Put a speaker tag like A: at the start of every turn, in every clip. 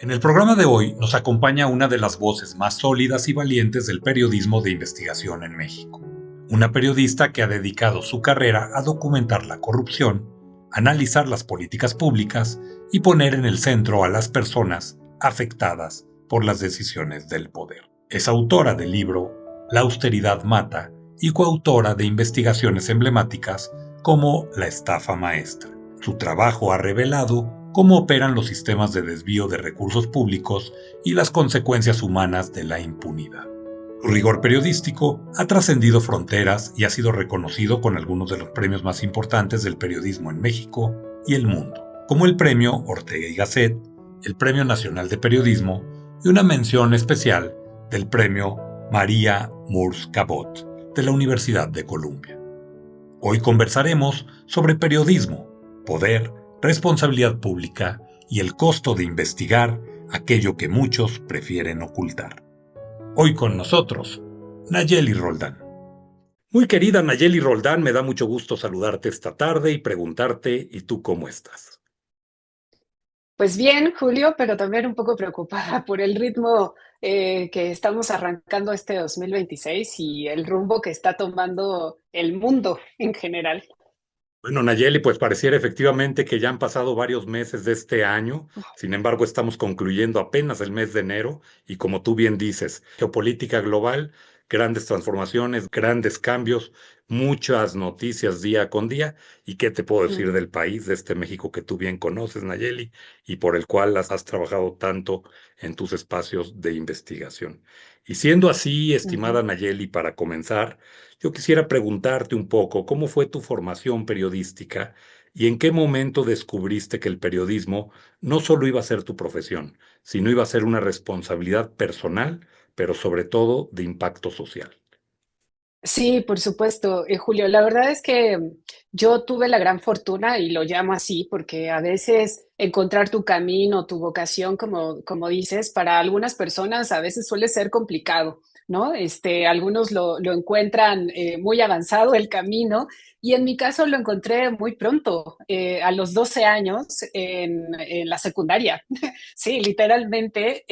A: En el programa de hoy nos acompaña una de las voces más sólidas y valientes del periodismo de investigación en México. Una periodista que ha dedicado su carrera a documentar la corrupción, analizar las políticas públicas y poner en el centro a las personas afectadas por las decisiones del poder. Es autora del libro La austeridad mata y coautora de investigaciones emblemáticas como La estafa maestra. Su trabajo ha revelado cómo operan los sistemas de desvío de recursos públicos y las consecuencias humanas de la impunidad. Su rigor periodístico ha trascendido fronteras y ha sido reconocido con algunos de los premios más importantes del periodismo en México y el mundo, como el Premio Ortega y Gasset, el Premio Nacional de Periodismo y una mención especial del Premio María Moores Cabot de la Universidad de Columbia. Hoy conversaremos sobre periodismo, poder, responsabilidad pública y el costo de investigar aquello que muchos prefieren ocultar. Hoy con nosotros, Nayeli Roldán. Muy querida Nayeli Roldán, me da mucho gusto saludarte esta tarde y preguntarte, ¿y tú cómo estás?
B: Pues bien, Julio, pero también un poco preocupada por el ritmo que estamos arrancando este 2026 y el rumbo que está tomando el mundo en general.
A: Bueno, Nayeli, pues pareciera efectivamente que ya han pasado varios meses de este año, sin embargo estamos concluyendo apenas el mes de enero y como tú bien dices, geopolítica global, grandes transformaciones, grandes cambios, muchas noticias día con día y qué te puedo decir
B: Mm,
A: del país, de este México que tú bien conoces, Nayeli, y por el cual las has trabajado tanto en tus espacios de investigación. Y siendo así,
B: ujú.
A: estimada Nayeli, para comenzar, yo quisiera preguntarte un poco, ¿cómo fue tu formación periodística y en qué momento descubriste que el periodismo no solo iba a ser tu profesión, sino iba a ser una responsabilidad personal, pero sobre todo de impacto social?
B: Sí, por supuesto, Julio. La verdad es que yo tuve la gran fortuna, y lo llamo así, porque a veces encontrar tu camino, tu vocación, como dices, para algunas personas a veces suele ser complicado, ¿no? Algunos lo encuentran muy avanzado el camino, y en mi caso lo encontré muy pronto, a los 12 años en la secundaria. Sí, literalmente,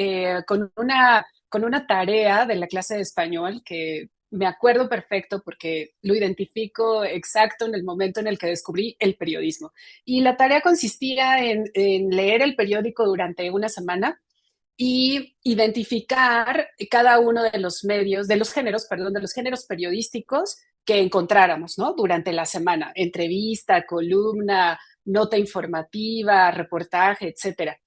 B: con una tarea de la clase de español que me acuerdo perfecto porque lo identifico exacto en el momento en el que descubrí el periodismo. Y la tarea consistía en leer el periódico durante una semana y identificar cada uno de los medios, de los géneros, perdón, de los géneros periodísticos que encontráramos, ¿no? Durante la semana, entrevista, columna, nota informativa, reportaje, etcétera.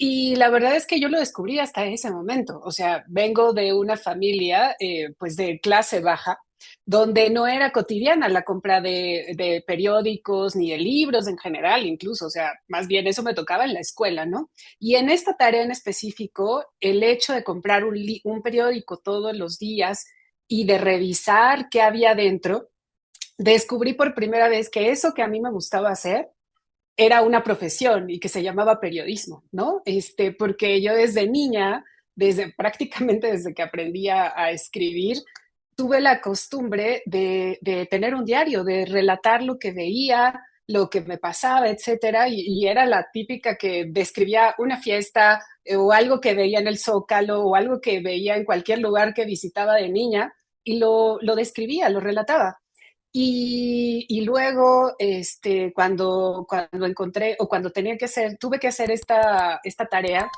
B: Y la verdad es que yo lo descubrí hasta ese momento. O sea, vengo de una familia, pues de clase baja, donde no era cotidiana la compra de periódicos ni de libros en general, incluso. O sea, más bien eso me tocaba en la escuela, ¿no? Y en esta tarea en específico, el hecho de comprar un periódico todos los días y de revisar qué había dentro, descubrí por primera vez que eso que a mí me gustaba hacer era una profesión y que se llamaba periodismo, ¿no? Porque yo desde niña, prácticamente desde que aprendí a escribir, tuve la costumbre de tener un diario, de relatar lo que veía, lo que me pasaba, etcétera, y era la típica que describía una fiesta o algo que veía en el Zócalo o algo que veía en cualquier lugar que visitaba de niña y lo describía, lo relataba. Y luego, cuando encontré o cuando tuve que hacer esta tarea,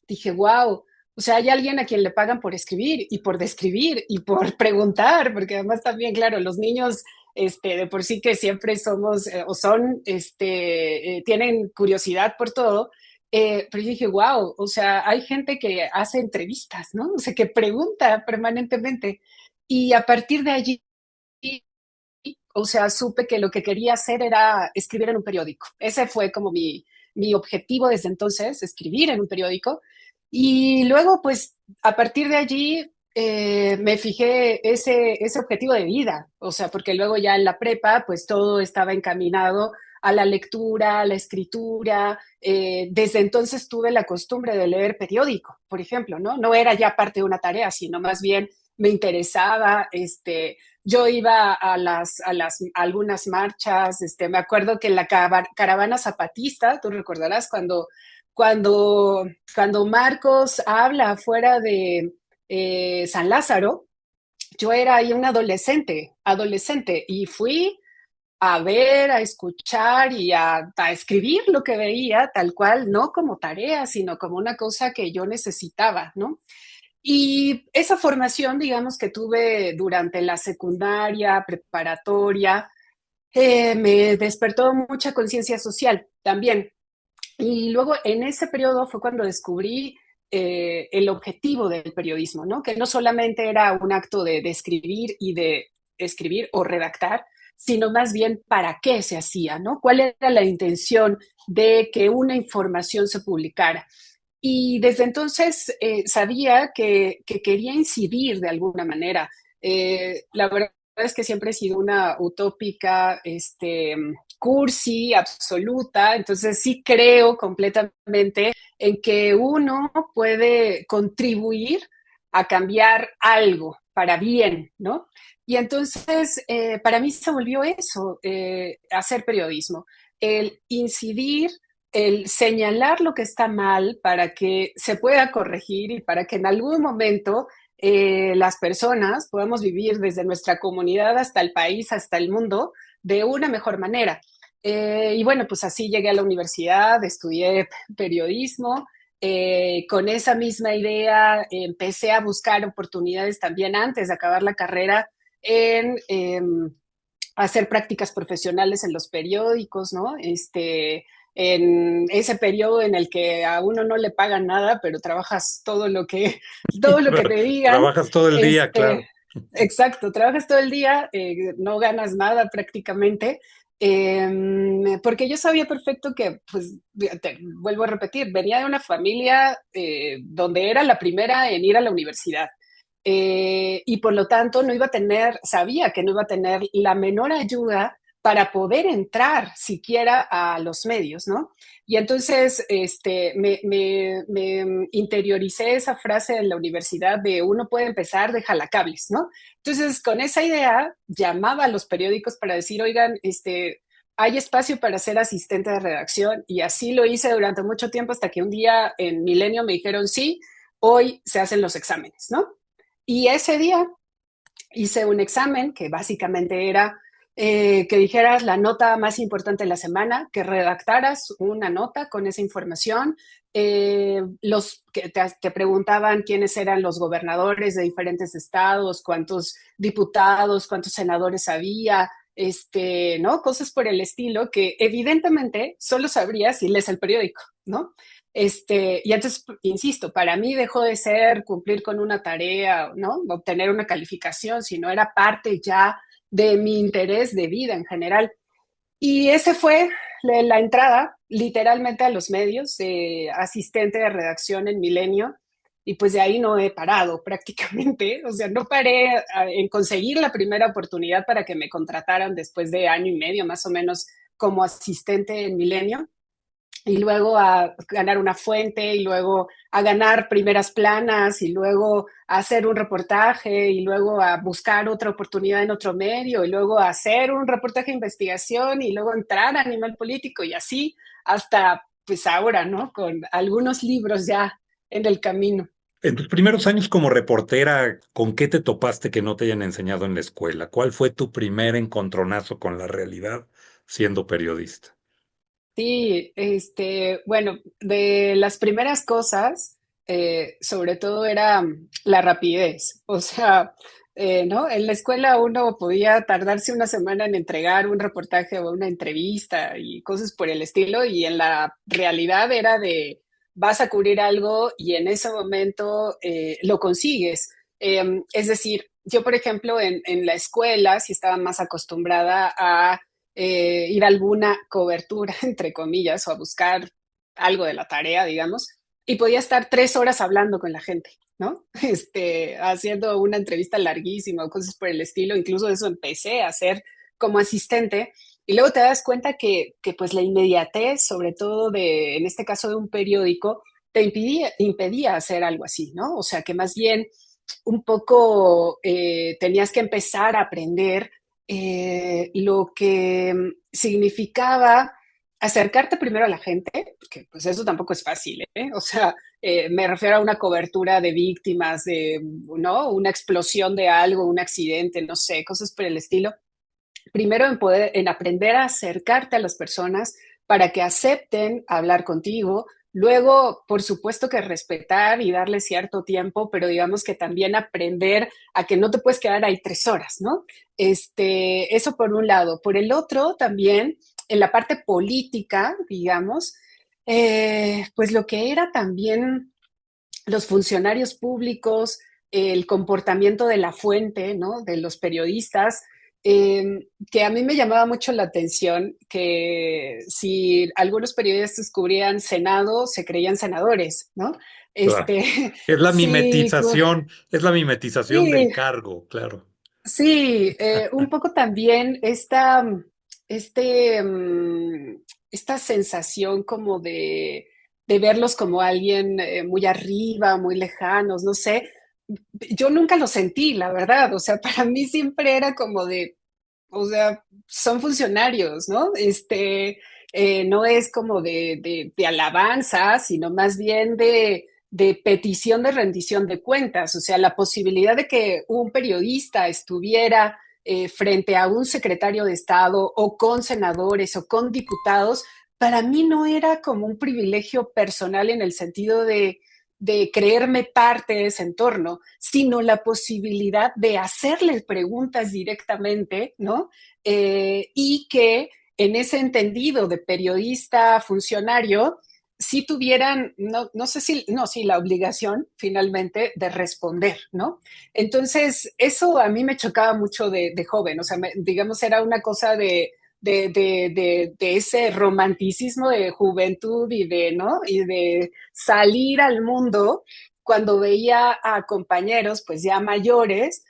B: dije, wow, o sea, hay alguien a quien le pagan por escribir y por describir y por preguntar, porque además también, claro, los niños, de por sí que siempre somos o son, tienen curiosidad por todo. Pero yo dije, wow, o sea, hay gente que hace entrevistas, ¿no? O sea, que pregunta permanentemente. Y a partir de allí, o sea, supe que lo que quería hacer era escribir en un periódico. Ese fue como mi objetivo desde entonces, escribir en un periódico. Y luego, pues, a partir de allí, me fijé ese objetivo de vida. O sea, porque luego ya en la prepa, pues todo estaba encaminado a la lectura, a la escritura. Desde entonces tuve la costumbre de leer periódico, por ejemplo, ¿no? No era ya parte de una tarea, sino más bien me interesaba, yo iba a algunas marchas. Me acuerdo que en la caravana zapatista, tú recordarás cuando, cuando Marcos habla afuera de San Lázaro, yo era ahí una adolescente, y fui a ver, a escuchar y a escribir lo que veía, tal cual, no como tarea, sino como una cosa que yo necesitaba, ¿no? Y esa formación, digamos, que tuve durante la secundaria, preparatoria, me despertó mucha conciencia social también. Y luego en ese periodo fue cuando descubrí el objetivo del periodismo, ¿no? Que no solamente era un acto de escribir y de escribir o redactar, sino más bien para qué se hacía, ¿no? ¿Cuál era la intención de que una información se publicara? Y desde entonces sabía que quería incidir de alguna manera. La verdad es que siempre he sido una utópica, cursi, absoluta, entonces sí creo completamente en que uno puede contribuir a cambiar algo para bien, ¿no? Y entonces para mí se volvió eso, hacer periodismo, el incidir, el señalar lo que está mal para que se pueda corregir y para que en algún momento las personas podamos vivir desde nuestra comunidad hasta el país, hasta el mundo, de una mejor manera. Y bueno, pues así llegué a la universidad, estudié periodismo. Con esa misma idea empecé a buscar oportunidades también antes de acabar la carrera en hacer prácticas profesionales en los periódicos, ¿no? En ese periodo en el que a uno no le pagan nada, pero trabajas todo lo que te digan.
A: Trabajas todo el día, claro.
B: Exacto, trabajas todo el día, no ganas nada prácticamente, porque yo sabía perfecto que, pues, te vuelvo a repetir, venía de una familia donde era la primera en ir a la universidad. Y por lo tanto no iba a tener, sabía que no iba a tener la menor ayuda para poder entrar siquiera a los medios, ¿no? Y entonces me interioricé esa frase en la universidad de uno puede empezar de jalacables, ¿no? Entonces, con esa idea, llamaba a los periódicos para decir, oigan, hay espacio para ser asistente de redacción, y así lo hice durante mucho tiempo hasta que un día en Milenio me dijeron, sí, hoy se hacen los exámenes, ¿no? Y ese día hice un examen que básicamente era que dijeras la nota más importante de la semana, que redactaras una nota con esa información. Los que te preguntaban quiénes eran los gobernadores de diferentes estados, cuántos diputados, cuántos senadores había, ¿no? Cosas por el estilo que evidentemente solo sabrías si lees el periódico, ¿no? Y entonces, insisto, para mí dejó de ser cumplir con una tarea, ¿no? Obtener una calificación, sino era parte ya de mi interés de vida en general. Y ese fue la entrada literalmente a los medios, asistente de redacción en Milenio, y pues de ahí no he parado prácticamente, o sea, no paré en conseguir la primera oportunidad para que me contrataran después de año y medio más o menos como asistente en Milenio, y luego a ganar una fuente, y luego a ganar primeras planas, y luego a hacer un reportaje, y luego a buscar otra oportunidad en otro medio, y luego a hacer un reportaje de investigación, y luego entrar a nivel político, y así hasta pues ahora, ¿no? Con algunos libros ya en el camino.
A: En tus primeros años como reportera, ¿con qué te topaste que no te hayan enseñado en la escuela? ¿Cuál fue tu primer encontronazo con la realidad siendo periodista?
B: Sí, bueno, de las primeras cosas, sobre todo era la rapidez. O sea, ¿no? En la escuela uno podía tardarse una semana en entregar un reportaje o una entrevista y cosas por el estilo, y en la realidad era de vas a cubrir algo y en ese momento lo consigues. Es decir, yo, por ejemplo, en la escuela sí estaba más acostumbrada a ir a alguna cobertura, entre comillas, o a buscar algo de la tarea, digamos, y podía estar 3 horas hablando con la gente, ¿no? Haciendo una entrevista larguísima o cosas por el estilo. Incluso eso empecé a hacer como asistente. Y luego te das cuenta que pues la inmediatez, sobre todo en este caso de un periódico, te impedía hacer algo así, ¿no? O sea, que más bien un poco tenías que empezar a aprender lo que significaba acercarte primero a la gente, porque pues eso tampoco es fácil, ¿eh? O sea, me refiero a una cobertura de víctimas, de, ¿no? Una explosión de algo, un accidente, no sé, cosas por el estilo. Primero en aprender a acercarte a las personas para que acepten hablar contigo. Luego, por supuesto que respetar y darle cierto tiempo, pero digamos que también aprender a que no te puedes quedar ahí 3 horas, ¿no? Eso por un lado. Por el otro, también en la parte política, digamos, pues lo que era también los funcionarios públicos, el comportamiento de la fuente, ¿no? De los periodistas, que a mí me llamaba mucho la atención que si algunos periodistas cubrían Senado, se creían senadores, ¿no?
A: Claro.
B: Este, sí,
A: Es la mimetización del
B: sí,
A: cargo, claro.
B: sí, un poco también este, esta sensación como de verlos como alguien muy arriba, muy lejanos, no sé. Yo nunca lo sentí, la verdad. O sea, para mí siempre era como de, o sea, son funcionarios, ¿no? No es como de alabanza, sino más bien de petición de rendición de cuentas. O sea, la posibilidad de que un periodista estuviera frente a un secretario de Estado o con senadores o con diputados, para mí no era como un privilegio personal en el sentido de creerme parte de ese entorno, sino la posibilidad de hacerles preguntas directamente, ¿no? Y que en ese entendido de periodista funcionario, sí tuvieran, no, no sé si, no, sí, la obligación finalmente de responder, ¿no? Entonces, eso a mí me chocaba mucho de joven, o sea, digamos, era una cosa de ese romanticismo de juventud y de, ¿no? Y de salir al mundo cuando veía a compañeros pues ya mayores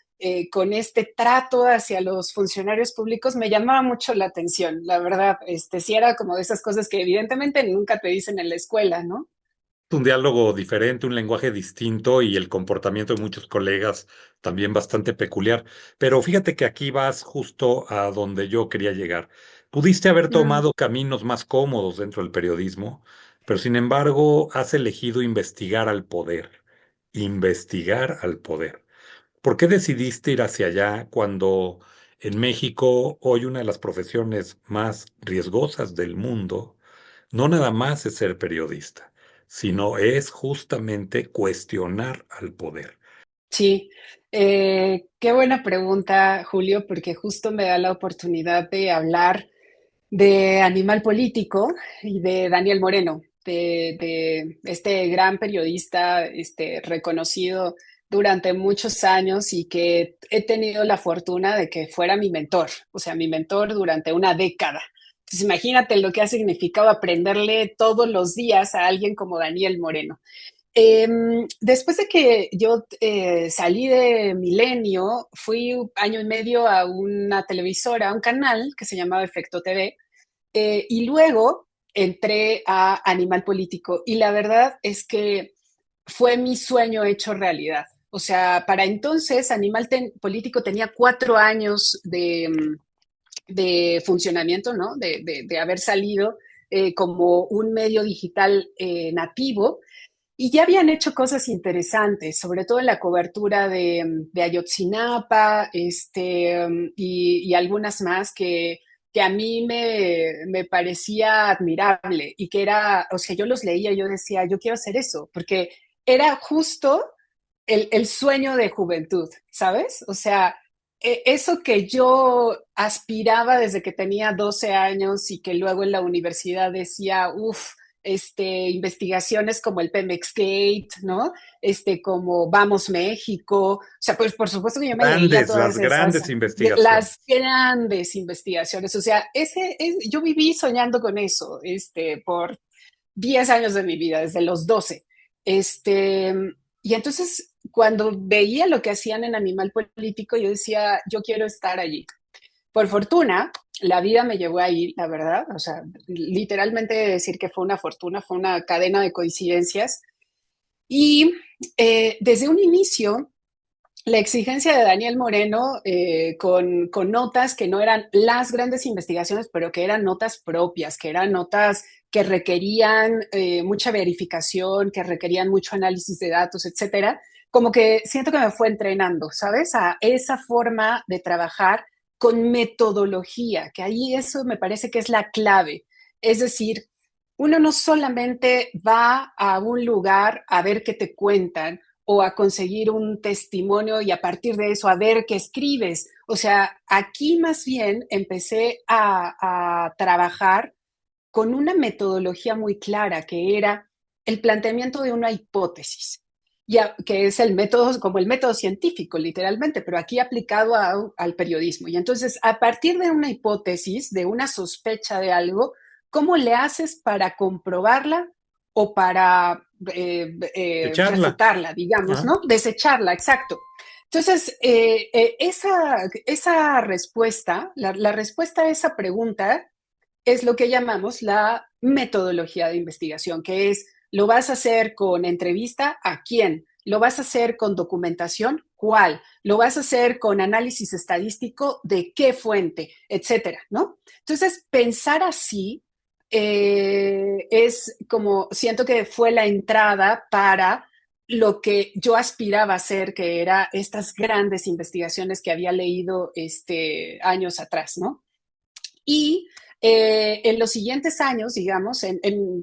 B: con este trato hacia los funcionarios públicos me llamaba mucho la atención, la verdad, sí era como de esas cosas que evidentemente nunca te dicen en la escuela, ¿no?
A: Un diálogo diferente, un lenguaje distinto y el comportamiento de muchos colegas también bastante peculiar. Pero fíjate que aquí vas justo a donde yo quería llegar. Pudiste haber
B: Mm.
A: tomado caminos más cómodos dentro del periodismo, pero sin embargo has elegido investigar al poder. Investigar al poder. ¿Por qué decidiste ir hacia allá cuando en México hoy una de las profesiones más riesgosas del mundo no nada más es ser periodista, sino es justamente cuestionar al poder?
B: Sí, qué buena pregunta, Julio, porque justo me da la oportunidad de hablar de Animal Político y de Daniel Moreno, de este gran periodista, reconocido durante muchos años y que he tenido la fortuna de que fuera mi mentor, o sea, mi mentor durante una década. Entonces, imagínate lo que ha significado aprenderle todos los días a alguien como Daniel Moreno. Después de que yo salí de Milenio, fui un año y medio a una televisora, a un canal que se llamaba Efecto TV, y luego entré a Animal Político. Y la verdad es que fue mi sueño hecho realidad. O sea, para entonces Político tenía 4 años de funcionamiento, ¿no? De haber salido como un medio digital nativo y ya habían hecho cosas interesantes, sobre todo en la cobertura de Ayotzinapa, y algunas más que a mí me parecía admirable y que era, o sea, yo los leía y yo decía, yo quiero hacer eso, porque era justo el sueño de juventud, ¿sabes? O sea, eso que yo aspiraba desde que tenía 12 años y que luego en la universidad decía, uff, investigaciones como el Pemex Gate, ¿no? Como Vamos México, o sea, pues por supuesto que yo me leía
A: Grandes, las
B: todas esas,
A: grandes
B: las
A: investigaciones.
B: grandes investigaciones, o sea, yo viví soñando con eso, por 10 años de mi vida, desde los 12. Este, y entonces, cuando veía lo que hacían en Animal Político, yo decía, yo quiero estar allí. Por fortuna, la vida me llevó ahí, la verdad. O sea, literalmente decir que fue una fortuna, fue una cadena de coincidencias. Y desde un inicio, la exigencia de Daniel Moreno con notas que no eran las grandes investigaciones, pero que eran notas propias, que eran notas que requerían mucha verificación, que requerían mucho análisis de datos, etcétera, como que siento que me fue entrenando, ¿sabes? A esa forma de trabajar con metodología, que ahí eso me parece que es la clave. Es decir, uno no solamente va a un lugar a ver qué te cuentan, o a conseguir un testimonio y a partir de eso a ver qué escribes. O sea, aquí más bien empecé a trabajar con una metodología muy clara que era el planteamiento de una hipótesis, ya, que es el método, como el método científico, literalmente, pero aquí aplicado al periodismo. Y entonces, a partir de una hipótesis, de una sospecha de algo, ¿cómo le haces para comprobarla o para
A: Echarla.
B: refutarla, digamos,
A: Ah,
B: ¿no? Desecharla, exacto. Entonces, esa respuesta, la respuesta a esa pregunta es lo que llamamos la metodología de investigación, que es, ¿lo vas a hacer con entrevista? ¿A quién? ¿Lo vas a hacer con documentación? ¿Cuál? ¿Lo vas a hacer con análisis estadístico? ¿De qué fuente? Etcétera, ¿no? Entonces, pensar así es como, siento que fue la entrada para lo que yo aspiraba a hacer, que era estas grandes investigaciones que había leído años atrás, ¿no? Y en los siguientes años, digamos,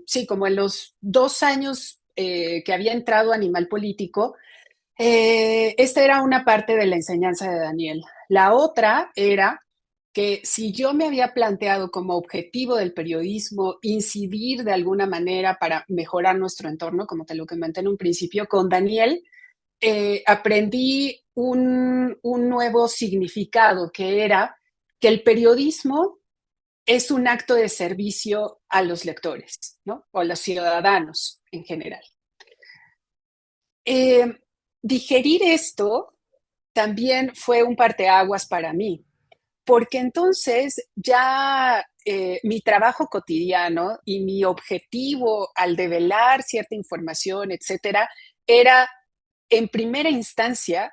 B: sí, como en los 2 años que había entrado Animal Político, esta era una parte de la enseñanza de Daniel. La otra era que si yo me había planteado como objetivo del periodismo incidir de alguna manera para mejorar nuestro entorno, como te lo comenté en un principio, con Daniel aprendí un nuevo significado que era que el periodismo es un acto de servicio a los lectores, ¿no? O a los ciudadanos en general. Eh, Digerir esto también fue un parteaguas para mí, porque entonces ya mi trabajo cotidiano y mi objetivo al develar cierta información, etcétera, era en primera instancia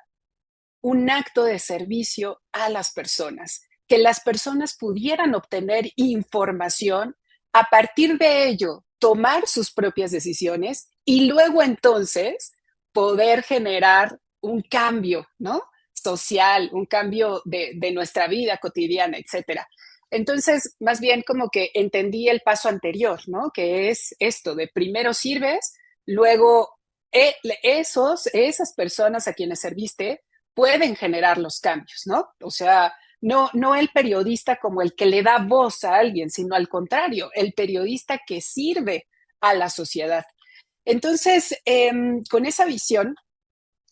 B: un acto de servicio a las personas, que las personas pudieran obtener información, a partir de ello tomar sus propias decisiones y luego entonces poder generar un cambio, ¿no? Social, un cambio de nuestra vida cotidiana, etcétera. Entonces, más bien como que entendí el paso anterior, ¿no? Que es esto de primero sirves, luego esas personas a quienes serviste pueden generar los cambios, ¿no? O sea, no el periodista como el que le da voz a alguien, sino al contrario, el periodista que sirve a la sociedad. Entonces, con esa visión,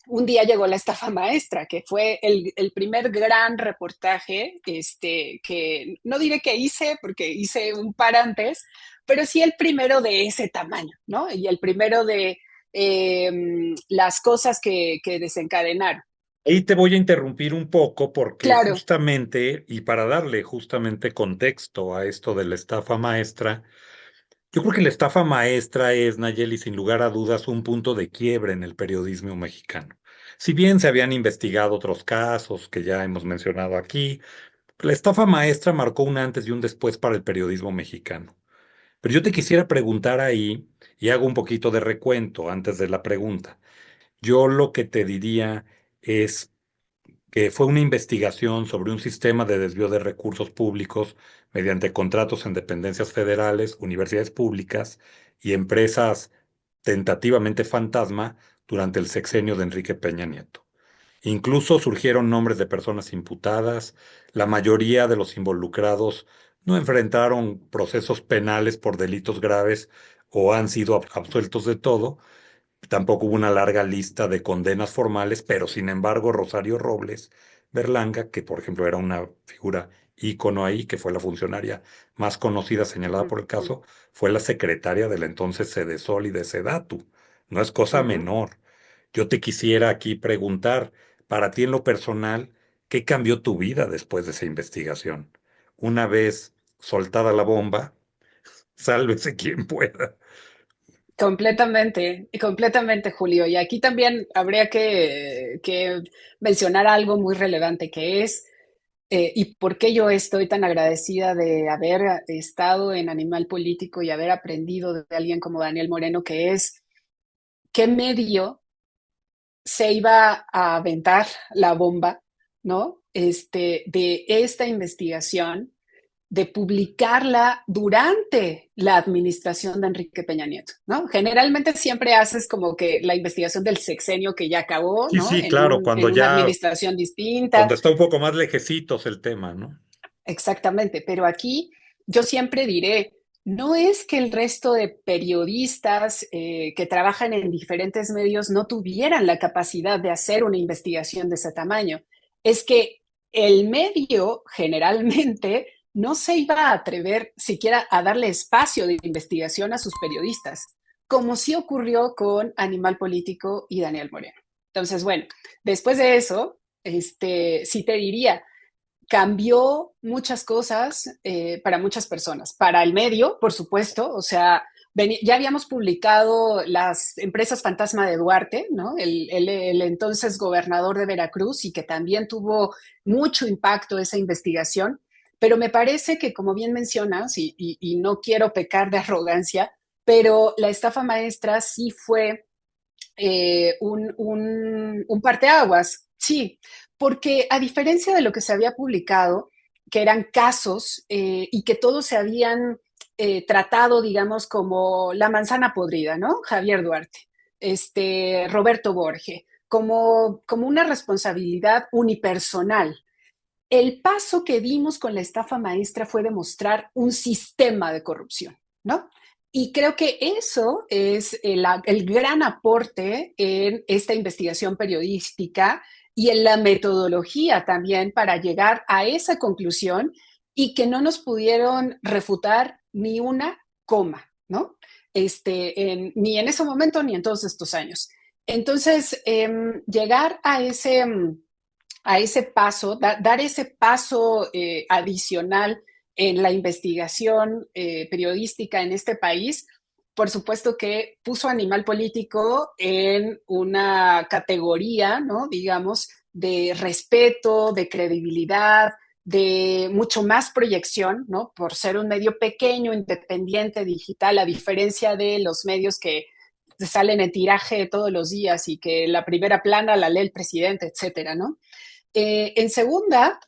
B: un día llegó la estafa maestra, que fue el primer gran reportaje, que no diré que hice, porque hice un par antes, pero sí el primero de ese tamaño, ¿no? Y el primero de las cosas que desencadenaron.
A: ahí te voy a interrumpir un poco porque
B: Claro.
A: justamente, y para darle justamente contexto a esto de la estafa maestra, yo creo que la estafa maestra es, Nayeli, sin lugar a dudas, un punto de quiebre en el periodismo mexicano. Si bien se habían investigado otros casos que ya hemos mencionado aquí, la estafa maestra marcó un antes y un después para el periodismo mexicano. Pero yo te quisiera preguntar ahí, y hago un poquito de recuento antes de la pregunta. Yo lo que te diría es que fue una investigación sobre un sistema de desvío de recursos públicos mediante contratos en dependencias federales, universidades públicas y empresas tentativamente fantasma durante el sexenio de Enrique Peña Nieto. Incluso surgieron nombres de personas imputadas, la mayoría de los involucrados no enfrentaron procesos penales por delitos graves o han sido absueltos de todo. Tampoco hubo una larga lista de condenas formales, pero sin embargo Rosario Robles Berlanga, que por ejemplo era una figura ícono ahí, que fue la funcionaria más conocida señalada
B: Uh
A: por el
B: -huh,
A: caso, fue la secretaria de la entonces Sedesol y de Sedatu. No es cosa
B: uh -huh.
A: menor. Yo te quisiera aquí preguntar, para ti en lo personal, ¿qué cambió tu vida después de esa investigación? Una vez soltada la bomba, sálvese quien pueda.
B: Completamente, completamente, Julio. Y aquí también habría que mencionar algo muy relevante que es, y por qué yo estoy tan agradecida de haber estado en Animal Político y haber aprendido de alguien como Daniel Moreno, que es qué medio se iba a aventar la bomba, ¿no? De esta investigación, de publicarla durante la administración de Enrique Peña Nieto, ¿no? Generalmente siempre haces como que la investigación del sexenio que ya acabó,
A: Sí,
B: ¿no?
A: sí, claro,
B: En una administración distinta.
A: cuando está un poco más lejecitos el tema, ¿no?
B: Exactamente, pero aquí yo siempre diré, no es que el resto de periodistas que trabajan en diferentes medios no tuvieran la capacidad de hacer una investigación de ese tamaño, es que el medio generalmente no se iba a atrever siquiera a darle espacio de investigación a sus periodistas, como sí ocurrió con Animal Político y Daniel Moreno. Entonces, bueno, después de eso, sí te diría, cambió muchas cosas para muchas personas. Para el medio, por supuesto, o sea, ya habíamos publicado las empresas fantasma de Duarte, ¿no? El entonces gobernador de Veracruz y que también tuvo mucho impacto esa investigación, pero me parece que, como bien mencionas, y no quiero pecar de arrogancia, pero la estafa maestra sí fue un parteaguas, sí, porque a diferencia de lo que se había publicado, que eran casos y que todos se habían tratado, digamos, como la manzana podrida, ¿no? Javier Duarte, Roberto Borge, como una responsabilidad unipersonal. El paso que dimos con la estafa maestra fue demostrar un sistema de corrupción, ¿no? Y creo que eso es el gran aporte en esta investigación periodística y en la metodología también para llegar a esa conclusión y que no nos pudieron refutar ni una coma, ¿no? Ni en ese momento ni en todos estos años. Entonces, llegar a ese paso, dar ese paso adicional en la investigación periodística en este país, por supuesto que puso Animal Político en una categoría, ¿no? Digamos, de respeto, de credibilidad, de mucho más proyección, ¿no? Por ser un medio pequeño, independiente, digital, a diferencia de los medios que salen en tiraje todos los días y que la primera plana la lee el presidente, etcétera, ¿no? En segunda,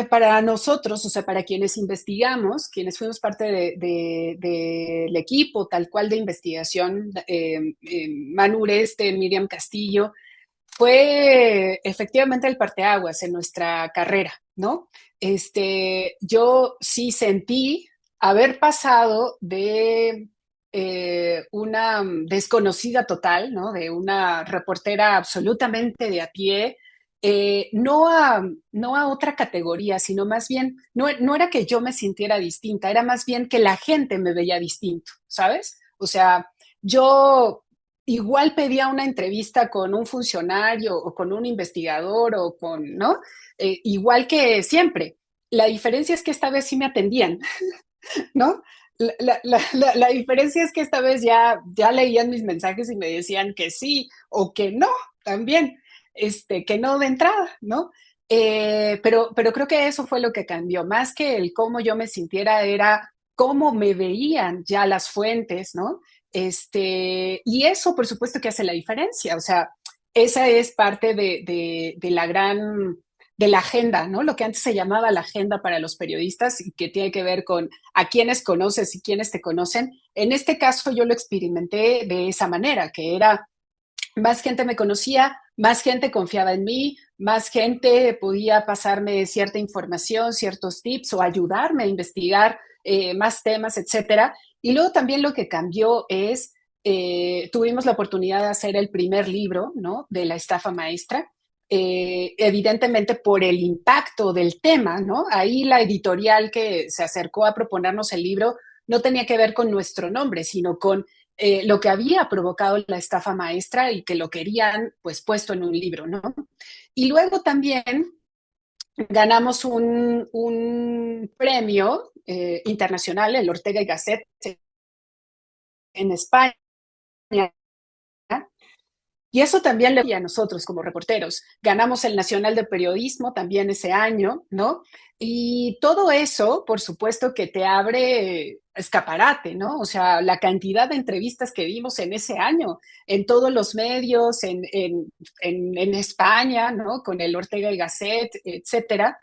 B: para nosotros, o sea, para quienes investigamos, quienes fuimos parte del equipo tal cual de investigación, Manu Ureste, Miriam Castillo, fue efectivamente el parteaguas en nuestra carrera, ¿no? Yo sí sentí haber pasado de una desconocida total, ¿no? De una reportera absolutamente de a pie, no a otra categoría, sino más bien, no era que yo me sintiera distinta, era más bien que la gente me veía distinto, ¿sabes? O sea, yo igual pedía una entrevista con un funcionario o con un investigador o con, ¿no? Igual que siempre. La diferencia es que esta vez sí me atendían, ¿no? La diferencia es que esta vez ya leían mis mensajes y me decían que sí o que no también, que no de entrada, ¿no? Pero creo que eso fue lo que cambió, más que el cómo yo me sintiera, era cómo me veían ya las fuentes, ¿no? Y eso, por supuesto, que hace la diferencia, o sea, esa es parte de la gran, de la agenda, ¿no? Lo que antes se llamaba la agenda para los periodistas y que tiene que ver con a quiénes conoces y quiénes te conocen. En este caso yo lo experimenté de esa manera, que era más gente me conocía, más gente confiaba en mí, más gente podía pasarme cierta información, ciertos tips o ayudarme a investigar más temas, etcétera. Y luego también lo que cambió es, tuvimos la oportunidad de hacer el primer libro, ¿no? De la estafa maestra. Evidentemente por el impacto del tema, ¿no? Ahí la editorial que se acercó a proponernos el libro no tenía que ver con nuestro nombre, sino con lo que había provocado la estafa maestra y que lo querían pues puesto en un libro, ¿no? Y luego también ganamos un premio internacional, el Ortega y Gasset en España, Y eso también le a nosotros como reporteros. Ganamos el Nacional de Periodismo también ese año, ¿no? Y todo eso, por supuesto, que te abre escaparate, ¿no? O sea, la cantidad de entrevistas que dimos en ese año, en todos los medios, en España, ¿no? Con el Ortega y Gasset, etcétera.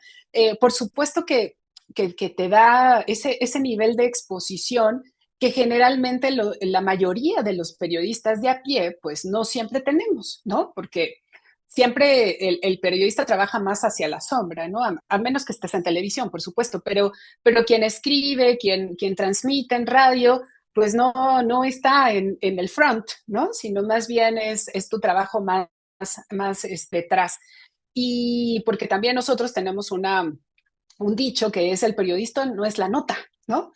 B: Por supuesto que te da ese nivel de exposición que generalmente la mayoría de los periodistas de a pie, pues no siempre tenemos, ¿no? Porque siempre el periodista trabaja más hacia la sombra, ¿no? A menos que estés en televisión, por supuesto, pero quien escribe, quien transmite en radio, pues no está en el front, ¿no? Sino más bien es tu trabajo más detrás. Y porque también nosotros tenemos un dicho que es el periodista no es la nota, ¿no?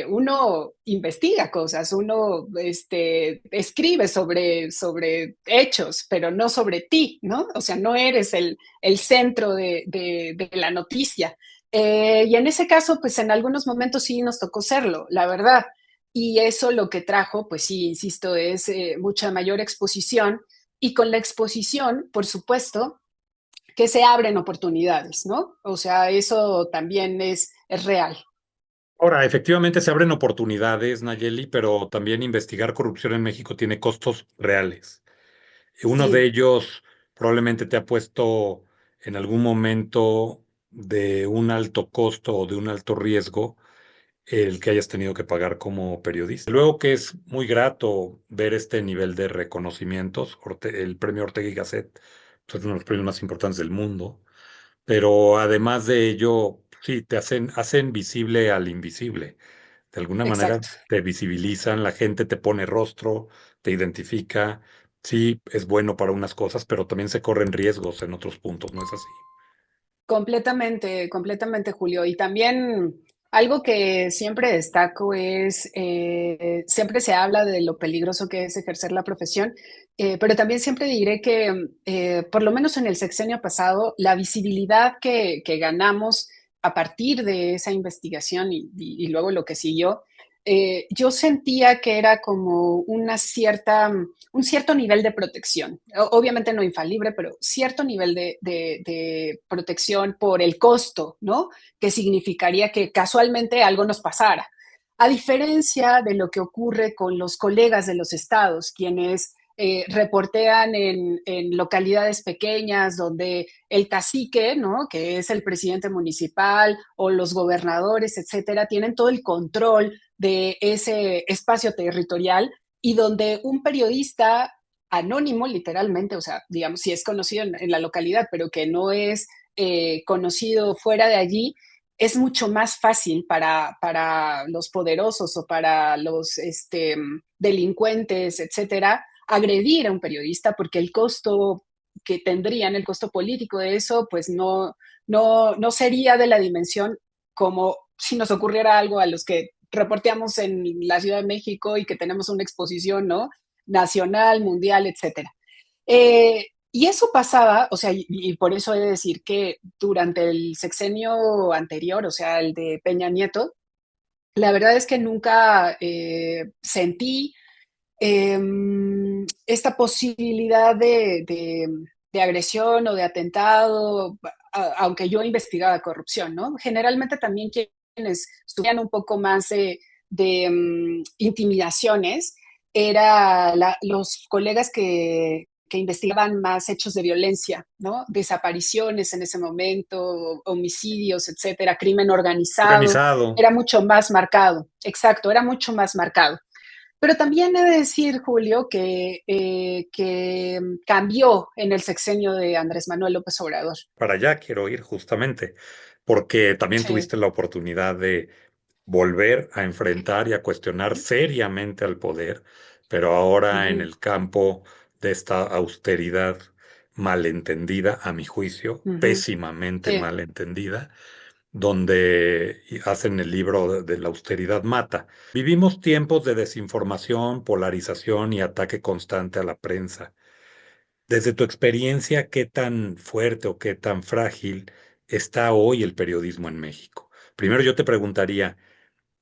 B: Uno investiga cosas, uno escribe sobre hechos, pero no sobre ti, ¿no? O sea, no eres el centro de la noticia. Y en ese caso, pues en algunos momentos sí nos tocó serlo, la verdad. Y eso lo que trajo, pues sí, insisto, es mucha mayor exposición. Y con la exposición, por supuesto, que se abren oportunidades, ¿no? O sea, eso también es real.
A: Ahora, efectivamente se abren oportunidades, Nayeli, pero también investigar corrupción en México tiene costos reales. Uno de
B: Sí,
A: ellos probablemente te ha puesto en algún momento de un alto costo o de un alto riesgo el que hayas tenido que pagar como periodista. Luego que es muy grato ver este nivel de reconocimientos. El premio Ortega y Gasset pues, es uno de los premios más importantes del mundo, pero además de ello, sí, hacen visible al invisible. De alguna manera
B: exacto.
A: te visibilizan, la gente te pone rostro, te identifica. Sí, es bueno para unas cosas, pero también se corren riesgos en otros puntos, ¿no es así?
B: Completamente, completamente, Julio. Y también algo que siempre destaco es, siempre se habla de lo peligroso que es ejercer la profesión, pero también siempre diré que, por lo menos en el sexenio pasado, la visibilidad que ganamos a partir de esa investigación y luego lo que siguió, yo sentía que era como un cierto nivel de protección. Obviamente no infalible, pero cierto nivel de protección por el costo, ¿no? Que significaría que casualmente algo nos pasara. A diferencia de lo que ocurre con los colegas de los estados, quienes reportean en localidades pequeñas donde el cacique, ¿no? Que es el presidente municipal o los gobernadores, etcétera, tienen todo el control de ese espacio territorial y donde un periodista anónimo, literalmente, o sea, digamos, si es conocido en la localidad, pero que no es conocido fuera de allí, es mucho más fácil para los poderosos o para los delincuentes, etcétera, agredir a un periodista porque el costo que tendrían, el costo político de eso, pues no sería de la dimensión como si nos ocurriera algo a los que reporteamos en la Ciudad de México y que tenemos una exposición, ¿no? Nacional, mundial, etcétera. Y eso pasaba, o sea, y por eso he de decir que durante el sexenio anterior, o sea, el de Peña Nieto, la verdad es que nunca sentí eh, esta posibilidad de agresión o de atentado, aunque yo investigaba corrupción, ¿no? Generalmente también quienes estudian un poco más de intimidaciones eran los colegas que investigaban más hechos de violencia, ¿no? Desapariciones en ese momento, homicidios, etcétera, crimen organizado,
A: Organizado.
B: era mucho más marcado, exacto, era mucho más marcado. Pero también he de decir, Julio, que cambió en el sexenio de Andrés Manuel López Obrador.
A: Para allá quiero ir justamente, porque también
B: Sí.
A: tuviste la oportunidad de volver a enfrentar y a cuestionar seriamente al poder, pero ahora en
B: Ujú,
A: el campo de esta austeridad malentendida, a mi juicio,
B: ujú,
A: pésimamente
B: sí,
A: malentendida, donde hacen el libro de la austeridad mata. Vivimos tiempos de desinformación, polarización y ataque constante a la prensa. Desde tu experiencia, ¿qué tan fuerte o qué tan frágil está hoy el periodismo en México? Primero yo te preguntaría,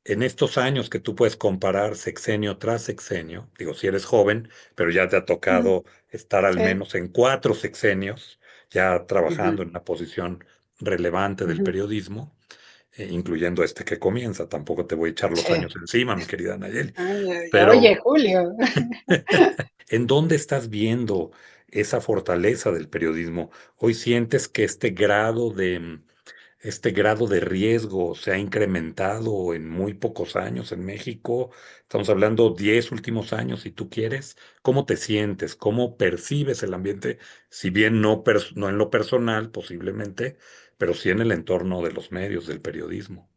A: En estos años que tú puedes comparar sexenio tras sexenio, digo, si eres joven, pero ya te ha
B: Mm,
A: tocado estar al
B: sí.
A: menos en 4 sexenios, ya
B: Ujú,
A: trabajando en una posición relevante del
B: ujú,
A: periodismo, incluyendo este que comienza. Tampoco te voy a echar los
B: sí.
A: años encima, mi querida Nayeli.
B: Ay, oye,
A: Pero,
B: Julio.
A: ¿en dónde estás viendo esa fortaleza del periodismo? ¿Hoy sientes que este grado de riesgo se ha incrementado en muy pocos años en México? Estamos hablando 10 últimos años, si tú quieres. ¿Cómo te sientes? ¿Cómo percibes el ambiente? Si bien no en lo personal, posiblemente, pero sí en el entorno de los medios, del periodismo.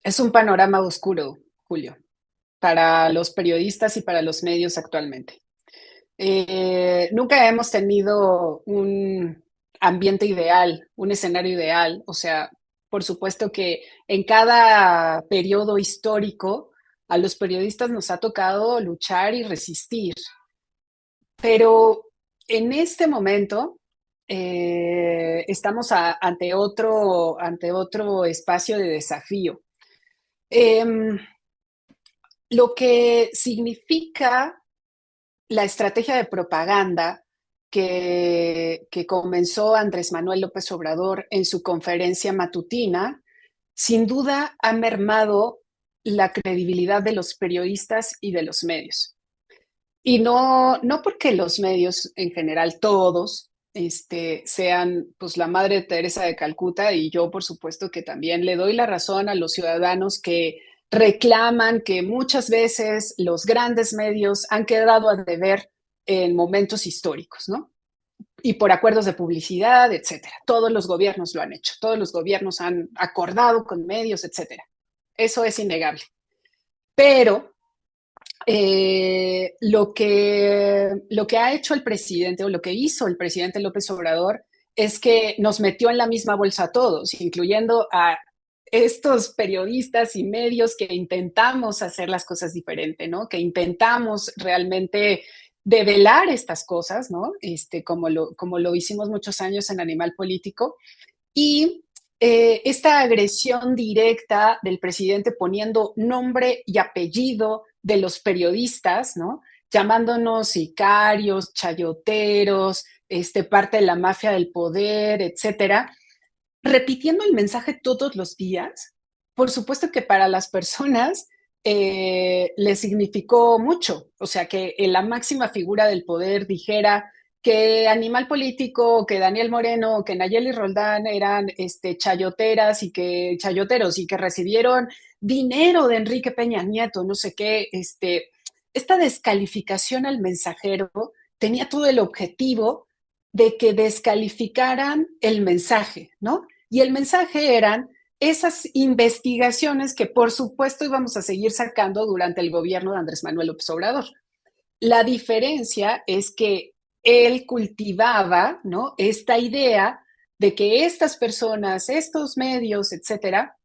B: Es un panorama oscuro, Julio, para los periodistas y para los medios actualmente. Nunca hemos tenido un ambiente ideal, un escenario ideal. O sea, por supuesto que en cada periodo histórico a los periodistas nos ha tocado luchar y resistir, pero en este momento estamos ante otro espacio de desafío. Em, lo que significa la estrategia de propaganda que comenzó Andrés Manuel López Obrador en su conferencia matutina, sin duda ha mermado la credibilidad de los periodistas y de los medios. Y no porque los medios en general, todos, sean pues la Madre Teresa de Calcuta, y yo por supuesto que también le doy la razón a los ciudadanos que reclaman que muchas veces los grandes medios han quedado a deber en momentos históricos, ¿no? Y por acuerdos de publicidad, etcétera. Todos los gobiernos lo han hecho, todos los gobiernos han acordado con medios, etcétera. Eso es innegable. Pero lo que ha hecho el presidente o lo que hizo el presidente López Obrador es que nos metió en la misma bolsa a todos, incluyendo a estos periodistas y medios que intentamos hacer las cosas diferente, ¿no? Que intentamos realmente develar estas cosas, ¿no? Como lo hicimos muchos años en Animal Político. Y esta agresión directa del presidente poniendo nombre y apellido de los periodistas, ¿no? Llamándonos sicarios, chayoteros, parte de la mafia del poder, etcétera, repitiendo el mensaje todos los días. Por supuesto que para las personas le significó mucho, o sea, que la máxima figura del poder dijera que Animal Político, que Daniel Moreno, que Nayeli Roldán eran chayoteras y que chayoteros y que recibieron dinero de Enrique Peña Nieto, no sé qué, esta descalificación al mensajero tenía todo el objetivo de que descalificaran el mensaje, ¿no? Y el mensaje eran esas investigaciones que por supuesto íbamos a seguir sacando durante el gobierno de Andrés Manuel López Obrador. La diferencia es que él cultivaba, ¿no? Esta idea de que estas personas, estos medios, etcétera,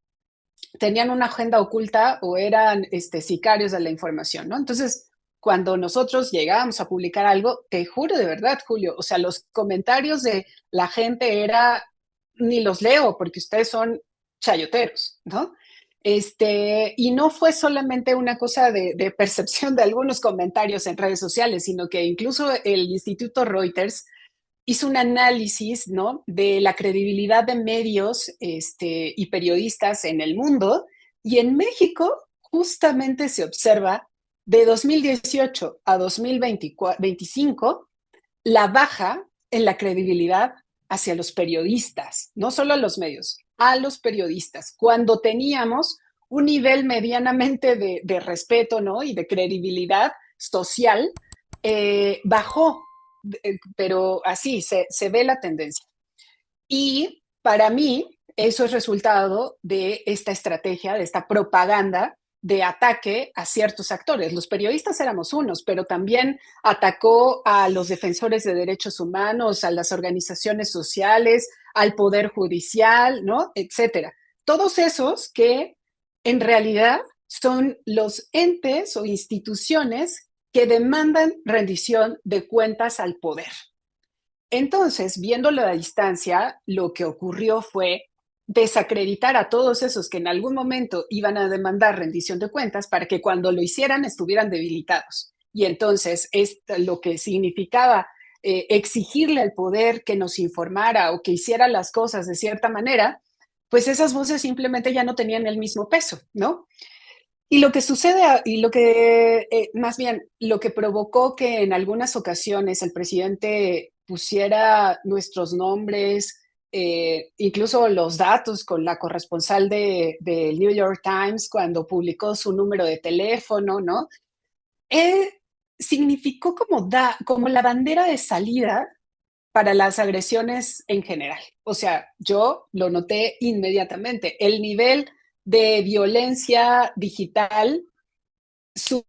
B: tenían una agenda oculta o eran sicarios de la información, ¿no? Entonces, cuando nosotros llegábamos a publicar algo, te juro de verdad, Julio, o sea, los comentarios de la gente era, ni los leo porque ustedes son chayoteros, ¿no? Y no fue solamente una cosa de percepción de algunos comentarios en redes sociales, sino que incluso el Instituto Reuters hizo un análisis, ¿no? De la credibilidad de medios y periodistas en el mundo, y en México justamente se observa de 2018 a 2025 la baja en la credibilidad hacia los periodistas, no solo a los medios, a los periodistas, cuando teníamos un nivel medianamente de respeto, ¿no? Y de credibilidad social, bajó, pero así se ve la tendencia. Y para mí, eso es resultado de esta estrategia, de esta propaganda de ataque a ciertos actores. Los periodistas éramos unos, pero también atacó a los defensores de derechos humanos, a las organizaciones sociales, al poder judicial, ¿no? Etcétera. Todos esos que en realidad son los entes o instituciones que demandan rendición de cuentas al poder. Entonces, viéndolo a la distancia, lo que ocurrió fue desacreditar a todos esos que en algún momento iban a demandar rendición de cuentas para que cuando lo hicieran estuvieran debilitados. Y entonces es lo que significaba exigirle al poder que nos informara o que hiciera las cosas de cierta manera, pues esas voces simplemente ya no tenían el mismo peso, ¿no? Y lo que sucede, y lo que, más bien, lo que provocó que en algunas ocasiones el presidente pusiera nuestros nombres, incluso los datos con la corresponsal del New York Times cuando publicó su número de teléfono, ¿no? Eh, Significó como la bandera de salida para las agresiones en general. O sea, yo lo noté inmediatamente. El nivel de violencia digital subía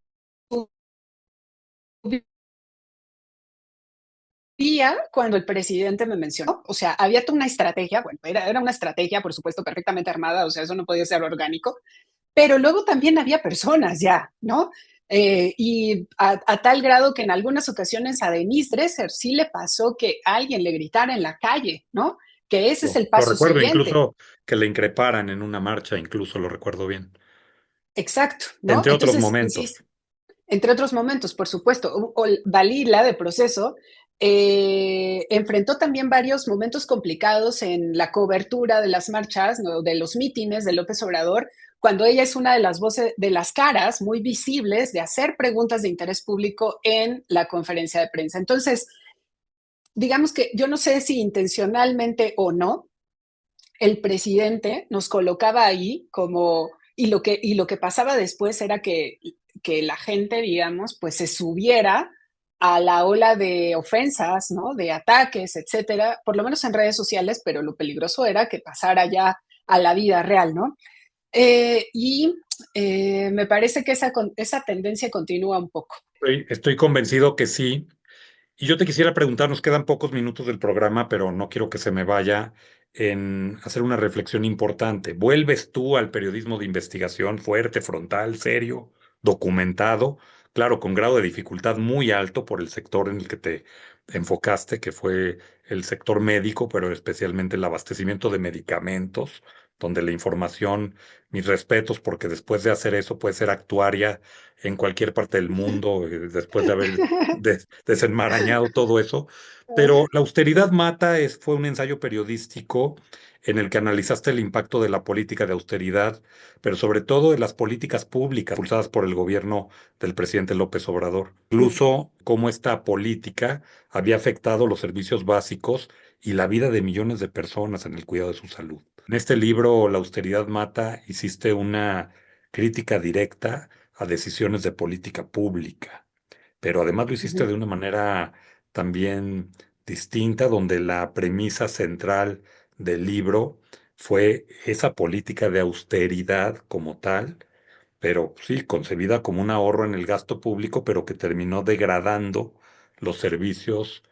B: cuando el presidente me mencionó. O sea, había toda una estrategia, bueno, era una estrategia, por supuesto, perfectamente armada, o sea, eso no podía ser orgánico, pero luego también había personas ya, ¿no? Y a tal grado que en algunas ocasiones a Denise Dresser sí le pasó que alguien le gritara en la calle, ¿no? Que ese es el
A: Lo
B: paso
A: recuerdo,
B: siguiente.
A: incluso que le increparan en una marcha, incluso lo recuerdo bien.
B: Exacto, ¿no?
A: Entre otros
B: Entonces,
A: momentos.
B: insisto, entre otros momentos, por supuesto, Dalila de proceso enfrentó también varios momentos complicados en la cobertura de las marchas, ¿no? De los mítines de López Obrador, cuando ella es una de las voces, de las caras muy visibles de hacer preguntas de interés público en la conferencia de prensa. Entonces, digamos que yo no sé si intencionalmente o no, el presidente nos colocaba ahí como, y lo que pasaba después era que la gente, digamos, pues se subiera a la ola de ofensas, ¿no? De ataques, etcétera, por lo menos en redes sociales, pero lo peligroso era que pasara ya a la vida real, ¿no? Y me parece que esa tendencia continúa un poco.
A: Estoy convencido que sí. Y yo te quisiera preguntar, nos quedan pocos minutos del programa, pero no quiero que se me vaya en hacer una reflexión importante. ¿Vuelves tú al periodismo de investigación fuerte, frontal, serio, documentado? Claro, con grado de dificultad muy alto por el sector en el que te enfocaste, que fue el sector médico, pero especialmente el abastecimiento de medicamentos, donde la información, mis respetos, porque después de hacer eso puede ser actuaria en cualquier parte del mundo, después de haber desenmarañado todo eso. Pero La austeridad mata fue un ensayo periodístico en el que analizaste el impacto de la política de austeridad, pero sobre todo de las políticas públicas impulsadas por el gobierno del presidente López Obrador. Incluso cómo esta política había afectado los servicios básicos y la vida de millones de personas en el cuidado de su salud. En este libro, La austeridad mata, hiciste una crítica directa a decisiones de política pública, pero además lo hiciste de una manera también distinta, donde la premisa central del libro fue esa política de austeridad como tal, pero sí, concebida como un ahorro en el gasto público, pero que terminó degradando los servicios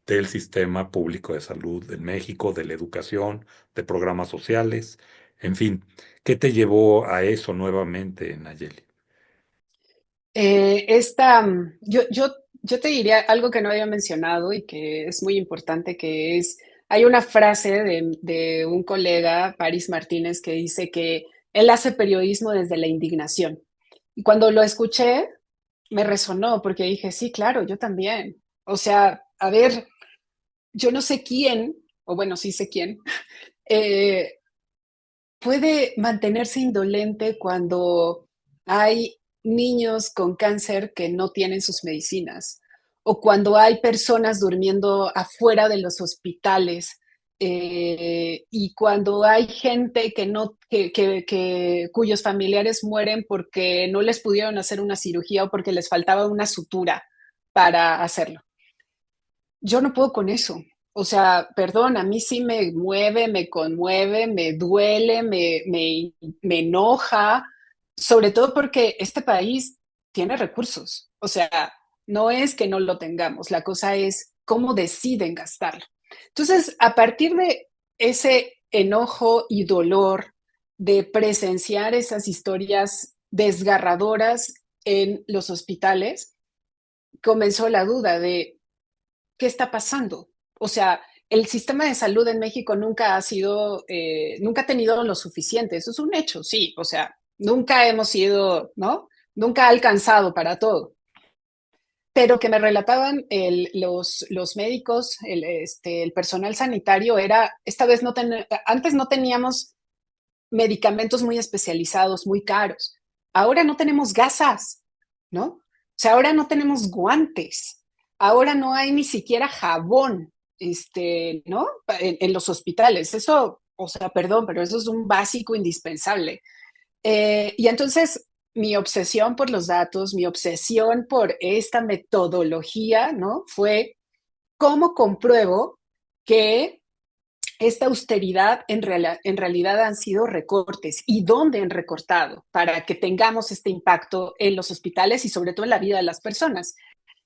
A: del sistema público de salud en México, de la educación, de programas sociales, en fin. ¿Qué te llevó a eso nuevamente, Nayeli?
B: Yo te diría algo que no había mencionado y que es muy importante, que es, hay una frase de un colega, Paris Martínez, que dice que él hace periodismo desde la indignación. Y cuando lo escuché, me resonó porque dije, sí, claro, yo también. O sea, a ver, yo no sé quién, o bueno, sí sé quién, eh, puede mantenerse indolente cuando hay niños con cáncer que no tienen sus medicinas o cuando hay personas durmiendo afuera de los hospitales y cuando hay gente que no, cuyos familiares mueren porque no les pudieron hacer una cirugía o porque les faltaba una sutura para hacerlo. Yo no puedo con eso. O sea, perdón, a mí sí me mueve, me conmueve, me duele, me enoja, sobre todo porque este país tiene recursos. O sea, no es que no lo tengamos, la cosa es cómo deciden gastarlo. Entonces, a partir de ese enojo y dolor de presenciar esas historias desgarradoras en los hospitales, comenzó la duda de qué está pasando. O sea, el sistema de salud en México nunca ha sido, nunca ha tenido lo suficiente. Eso es un hecho, sí. O sea, nunca hemos sido, ¿no? Nunca ha alcanzado para todo. Pero que me relataban los médicos, el personal sanitario, era, esta vez no antes no teníamos medicamentos muy especializados, muy caros. Ahora no tenemos gasas, ¿no? O sea, ahora no tenemos guantes. Ahora no hay ni siquiera jabón, ¿no? En los hospitales. Eso, o sea, perdón, pero eso es un básico indispensable. Y entonces mi obsesión por los datos, mi obsesión por esta metodología, ¿no? Fue cómo compruebo que esta austeridad en realidad han sido recortes y dónde han recortado para que tengamos este impacto en los hospitales y sobre todo en la vida de las personas.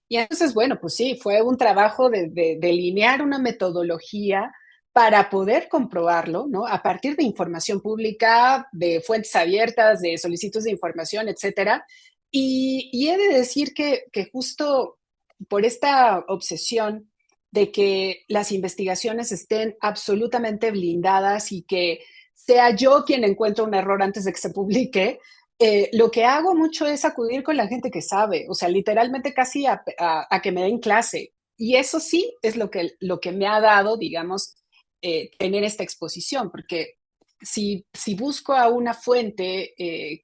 B: Y entonces, bueno, pues sí, fue un trabajo de delinear una metodología para poder comprobarlo, ¿no? A partir de información pública, de fuentes abiertas, de solicitudes de información, etcétera. Y he de decir que justo por esta obsesión de que las investigaciones estén absolutamente blindadas y que sea yo quien encuentre un error antes de que se publique, lo que hago mucho es acudir con la gente que sabe, o sea, literalmente casi a que me den clase. Y eso sí es lo que me ha dado, digamos, tener esta exposición, porque si busco a una fuente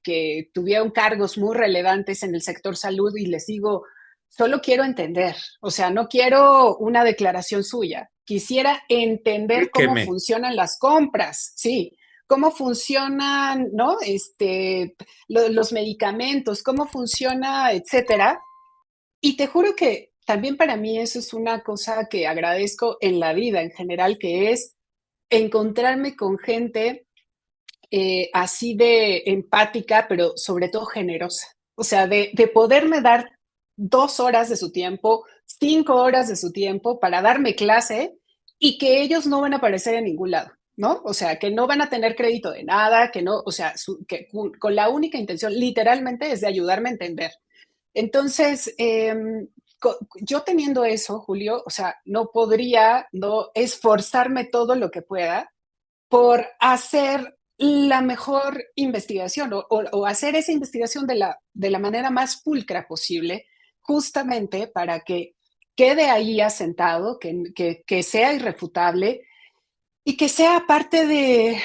B: que tuvieron cargos muy relevantes en el sector salud y les digo, solo quiero entender, o sea, no quiero una declaración suya, quisiera entender cómo
A: Explíqueme.
B: funcionan las compras, sí, cómo funcionan, ¿no? Los medicamentos, cómo funciona, etcétera. Y te juro que también para mí eso es una cosa que agradezco en la vida en general, que es encontrarme con gente así de empática, pero sobre todo generosa. O sea, de poderme dar 2 horas de su tiempo, 5 horas de su tiempo para darme clase y que ellos no van a aparecer en ningún lado, ¿no? O sea, que no van a tener crédito de nada, que no, o sea, que con la única intención literalmente es de ayudarme a entender. Entonces, yo teniendo eso, Julio, o sea, no podría no esforzarme todo lo que pueda por hacer la mejor investigación o hacer esa investigación de la manera más pulcra posible, justamente para que quede ahí asentado, que sea irrefutable y que sea parte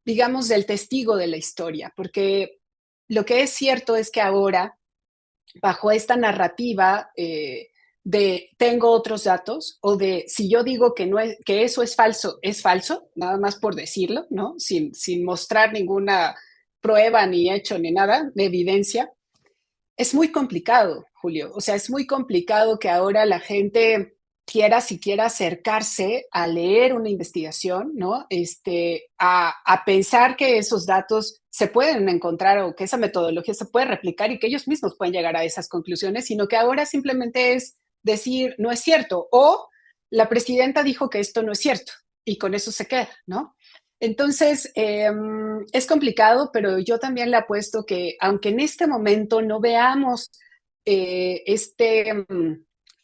B: digamos, del testigo de la historia, porque lo que es cierto es que ahora bajo esta narrativa de tengo otros datos o de si yo digo que, no que eso es falso, nada más por decirlo, ¿no? Sin mostrar ninguna prueba ni hecho ni nada de evidencia, es muy complicado, Julio. O sea, es muy complicado que ahora la gente quiera siquiera acercarse a leer una investigación, ¿no? A pensar que esos datos se pueden encontrar o que esa metodología se puede replicar y que ellos mismos pueden llegar a esas conclusiones, sino que ahora simplemente es decir, no es cierto, o la presidenta dijo que esto no es cierto y con eso se queda, ¿no? Entonces, es complicado, pero yo también le apuesto que aunque en este momento no veamos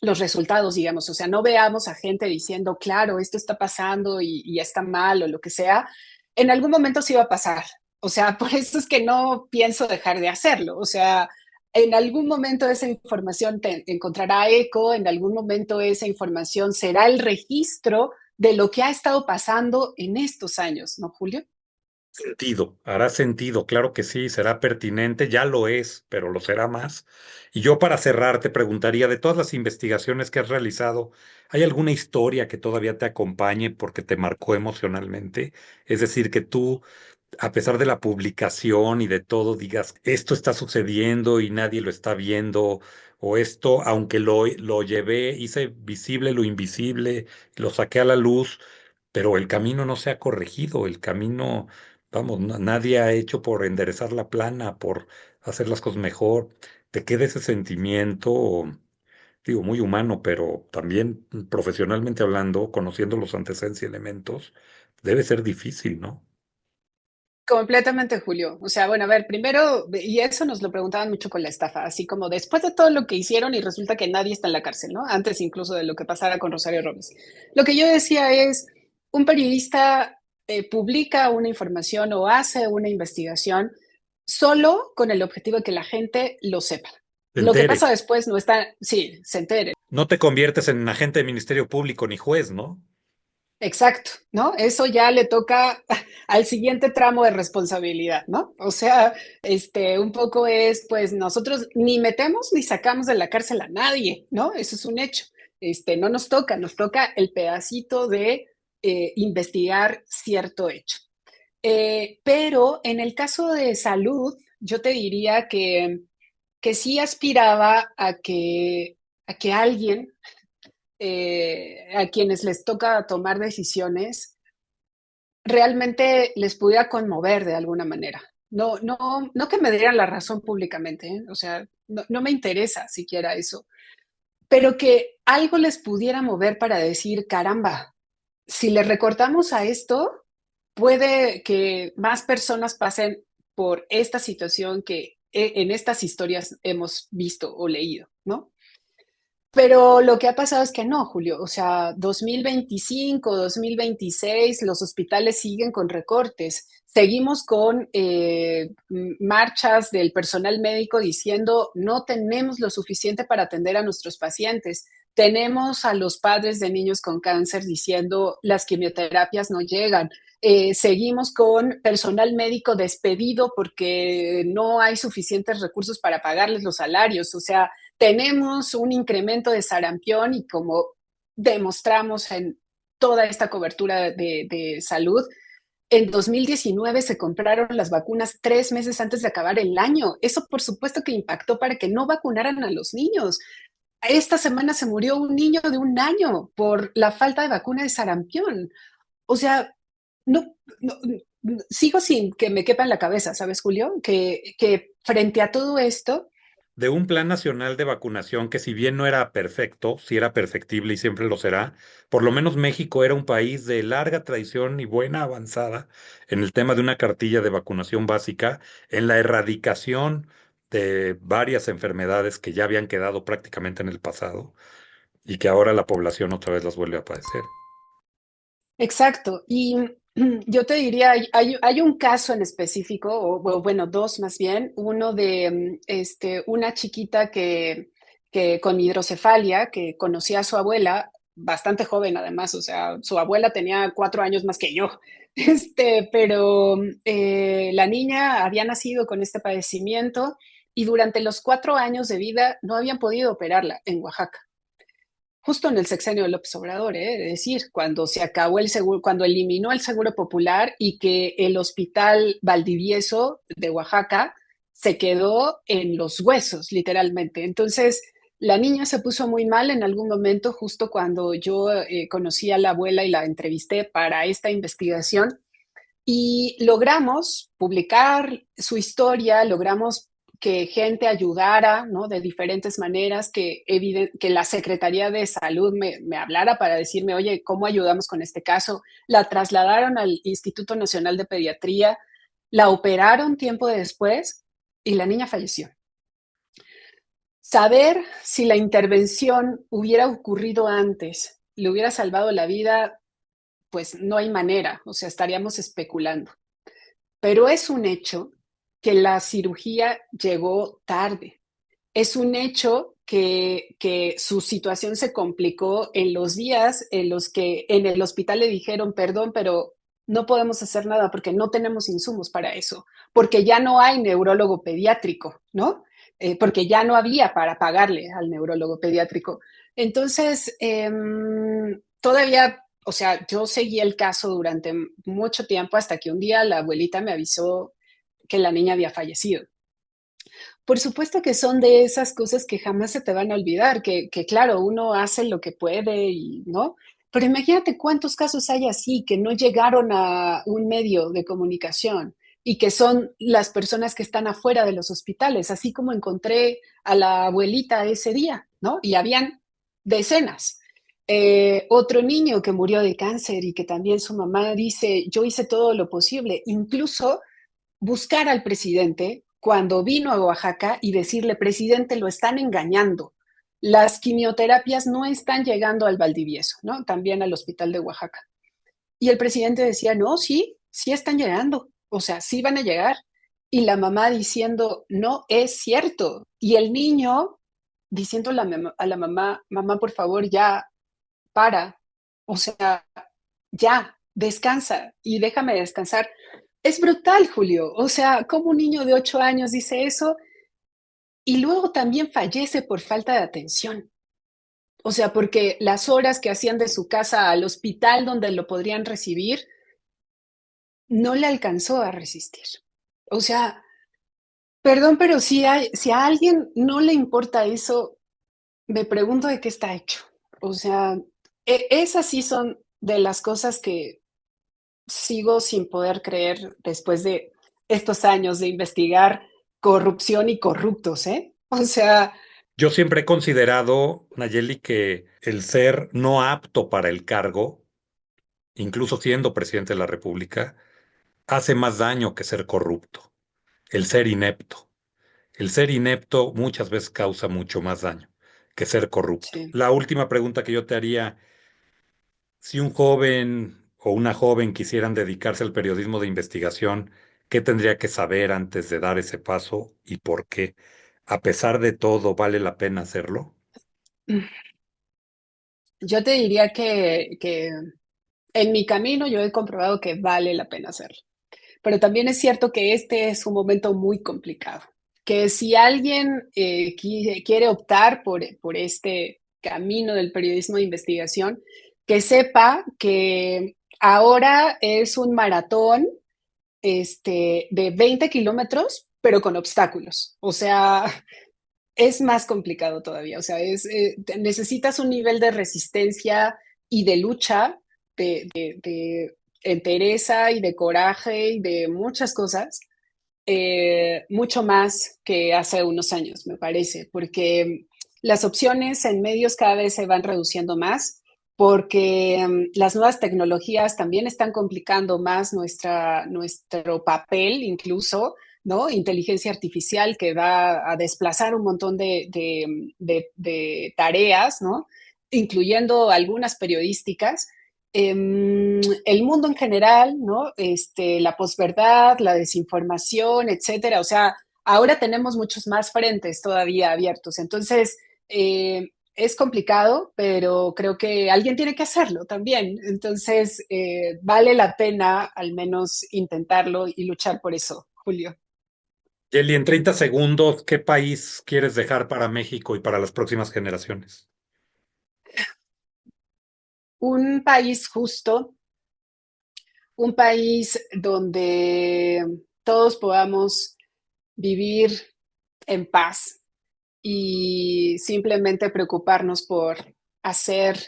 B: los resultados, digamos, o sea, no veamos a gente diciendo, claro, esto está pasando y está mal o lo que sea, en algún momento sí va a pasar. O sea, por eso es que no pienso dejar de hacerlo. O sea, en algún momento esa información te encontrará eco, en algún momento esa información será el registro de lo que ha estado pasando en estos años, ¿no, Julio?
A: Sentido, hará sentido, claro que sí, será pertinente, ya lo es, pero lo será más. Y yo para cerrar te preguntaría, de todas las investigaciones que has realizado, ¿hay alguna historia que todavía te acompañe porque te marcó emocionalmente? Es decir, que tú, a pesar de la publicación y de todo, digas, esto está sucediendo y nadie lo está viendo, o esto, aunque lo llevé, hice visible lo invisible, lo saqué a la luz, pero el camino no se ha corregido, el camino, vamos, nadie ha hecho por enderezar la plana, por hacer las cosas mejor. Te queda ese sentimiento, digo, muy humano, pero también profesionalmente hablando, conociendo los antecedentes y elementos, debe ser difícil, ¿no?
B: Completamente, Julio. O sea, bueno, a ver, primero, y eso nos lo preguntaban mucho con la estafa, así como después de todo lo que hicieron y resulta que nadie está en la cárcel, ¿no? Antes incluso de lo que pasara con Rosario Robles. Lo que yo decía es, un periodista publica una información o hace una investigación solo con el objetivo de que la gente lo sepa.
A: Se
B: Lo que
A: entere.
B: pasa después no está, sí, se entere.
A: No te conviertes en agente de Ministerio Público ni juez, ¿no?
B: Exacto, ¿no? Eso ya le toca al siguiente tramo de responsabilidad, ¿no? O sea, un poco es, pues nosotros ni metemos ni sacamos de la cárcel a nadie, ¿no? Eso es un hecho. No nos toca el pedacito de investigar cierto hecho. Pero en el caso de salud, yo te diría que sí aspiraba a que alguien a quienes les toca tomar decisiones realmente les pudiera conmover de alguna manera. No, no, no que me dieran la razón públicamente, ¿eh? O sea, no, no me interesa siquiera eso, pero que algo les pudiera mover para decir, caramba, si le recortamos a esto, puede que más personas pasen por esta situación que en estas historias hemos visto o leído, ¿no? Pero lo que ha pasado es que no, Julio. O sea, 2025, 2026, los hospitales siguen con recortes. Seguimos con marchas del personal médico diciendo no tenemos lo suficiente para atender a nuestros pacientes. Tenemos a los padres de niños con cáncer diciendo las quimioterapias no llegan. Seguimos con personal médico despedido porque no hay suficientes recursos para pagarles los salarios. O sea, tenemos un incremento de sarampión y como demostramos en toda esta cobertura de salud, en 2019 se compraron las vacunas 3 meses antes de acabar el año. Eso por supuesto que impactó para que no vacunaran a los niños. Esta semana se murió un niño de 1 año por la falta de vacuna de sarampión. O sea, no, no, sigo sin que me quepa en la cabeza, ¿sabes, Julio? Que frente a todo esto,
A: De un plan nacional de vacunación que si bien no era perfecto, sí era perfectible y siempre lo será, por lo menos México era un país de larga tradición y buena avanzada en el tema de una cartilla de vacunación básica, en la erradicación de varias enfermedades que ya habían quedado prácticamente en el pasado y que ahora la población otra vez las vuelve a padecer.
B: exacto. Y yo te diría, hay un caso en específico, o bueno, dos más bien, uno de una chiquita que con hidrocefalia, que conocía a su abuela, bastante joven además, o sea, su abuela tenía 4 años más que yo, pero la niña había nacido con este padecimiento y durante los 4 años de vida no habían podido operarla en Oaxaca justo en el sexenio de López Obrador, es decir, cuando se acabó el seguro, cuando eliminó el seguro popular y que el hospital Valdivieso de Oaxaca se quedó en los huesos, literalmente. Entonces, la niña se puso muy mal en algún momento, justo cuando yo conocí a la abuela y la entrevisté para esta investigación. Y logramos publicar su historia, logramos que gente ayudara, ¿no? De diferentes maneras, que la Secretaría de Salud me hablara para decirme, oye, ¿cómo ayudamos con este caso? La trasladaron al Instituto Nacional de Pediatría, la operaron tiempo después y la niña falleció. Saber si la intervención hubiera ocurrido antes, le hubiera salvado la vida, pues no hay manera, o sea, estaríamos especulando. Pero es un hecho que la cirugía llegó tarde. Es un hecho que su situación se complicó en los días en los que en el hospital le dijeron, perdón, pero no podemos hacer nada porque no tenemos insumos para eso, porque ya no hay neurólogo pediátrico, ¿no? Porque ya no había para pagarle al neurólogo pediátrico. Entonces, todavía, o sea, yo seguí el caso durante mucho tiempo hasta que un día la abuelita me avisó que la niña había fallecido. Por supuesto que son de esas cosas que jamás se te van a olvidar, que claro, uno hace lo que puede y, ¿no? Pero imagínate cuántos casos hay así que no llegaron a un medio de comunicación y que son las personas que están afuera de los hospitales, así como encontré a la abuelita ese día, ¿no? Y habían decenas. Otro niño que murió de cáncer y que también su mamá dice, yo hice todo lo posible, incluso buscar al presidente cuando vino a Oaxaca y decirle, presidente, lo están engañando. Las quimioterapias no están llegando al Valdivieso, ¿no? También al hospital de Oaxaca. Y el presidente decía, no, sí, sí están llegando, o sea, sí van a llegar. Y la mamá diciendo, no es cierto. Y el niño diciendo a la mamá, mamá, por favor, ya, para, o sea, ya, descansa y déjame descansar. Es brutal, Julio. O sea, como un niño de 8 años dice eso y luego también fallece por falta de atención. O sea, porque las horas que hacían de su casa al hospital donde lo podrían recibir, no le alcanzó a resistir. O sea, perdón, pero si a alguien no le importa eso, me pregunto de qué está hecho. O sea, esas sí son de las cosas que sigo sin poder creer después de estos años de investigar corrupción y corruptos, ¿eh? O sea,
A: Yo siempre he considerado, Nayeli, que el ser no apto para el cargo, incluso siendo presidente de la República, hace más daño que ser corrupto. El ser inepto. El ser inepto muchas veces causa mucho más daño que ser corrupto.
B: sí.
A: La última pregunta que yo te haría, si un joven o una joven quisieran dedicarse al periodismo de investigación, ¿qué tendría que saber antes de dar ese paso y por qué? A pesar de todo, ¿vale la pena hacerlo?
B: Yo te diría que en mi camino yo he comprobado que vale la pena hacerlo. Pero también es cierto que este es un momento muy complicado, que si alguien quiere optar por este camino del periodismo de investigación, que sepa que ahora es un maratón de 20 kilómetros, pero con obstáculos. O sea, es más complicado todavía. O sea, necesitas un nivel de resistencia y de lucha, de entereza y de coraje y de muchas cosas, mucho más que hace unos años, me parece, porque las opciones en medios cada vez se van reduciendo más, porque las nuevas tecnologías también están complicando más nuestro papel, incluso, ¿no? Inteligencia artificial que va a desplazar un montón de tareas, ¿no? Incluyendo algunas periodísticas. El mundo en general, ¿no? La posverdad, la desinformación, etcétera. O sea, ahora tenemos muchos más frentes todavía abiertos. Entonces, es complicado, pero creo que alguien tiene que hacerlo también. Entonces, vale la pena al menos intentarlo y luchar por eso, Julio.
A: Yeli, en 30 segundos, ¿qué país quieres dejar para México y para las próximas generaciones?
B: Un país justo, un país donde todos podamos vivir en paz y simplemente preocuparnos por hacer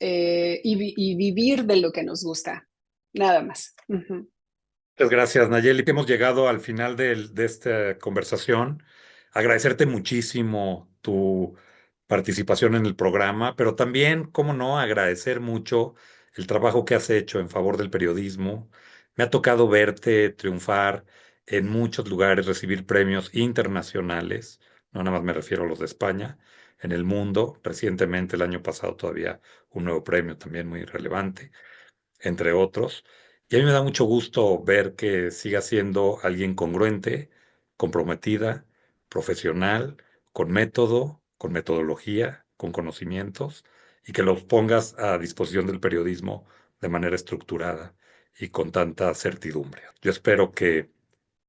B: y vivir de lo que nos gusta, nada más. Ujú.
A: Muchas gracias, Nayeli. Hemos llegado al final de esta conversación. Agradecerte muchísimo tu participación en el programa, pero también, cómo no, agradecer mucho el trabajo que has hecho en favor del periodismo. Me ha tocado verte triunfar en muchos lugares, recibir premios internacionales, no nada más me refiero a los de España, en el mundo. Recientemente, el año pasado, todavía un nuevo premio también muy relevante, entre otros. Y a mí me da mucho gusto ver que sigas siendo alguien congruente, comprometida, profesional, con método, con metodología, con conocimientos, y que los pongas a disposición del periodismo de manera estructurada y con tanta certidumbre. Yo espero que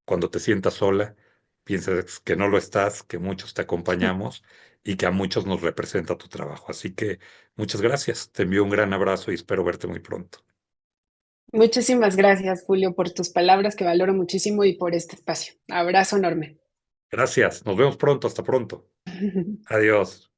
A: cuando te sientas sola, pienses que no lo estás, que muchos te acompañamos y que a muchos nos representa tu trabajo. Así que muchas gracias. Te envío un gran abrazo y espero verte muy pronto.
B: Muchísimas gracias, Julio, por tus palabras que valoro muchísimo y por este espacio. Abrazo enorme.
A: Gracias. Nos vemos pronto. Hasta pronto. Adiós.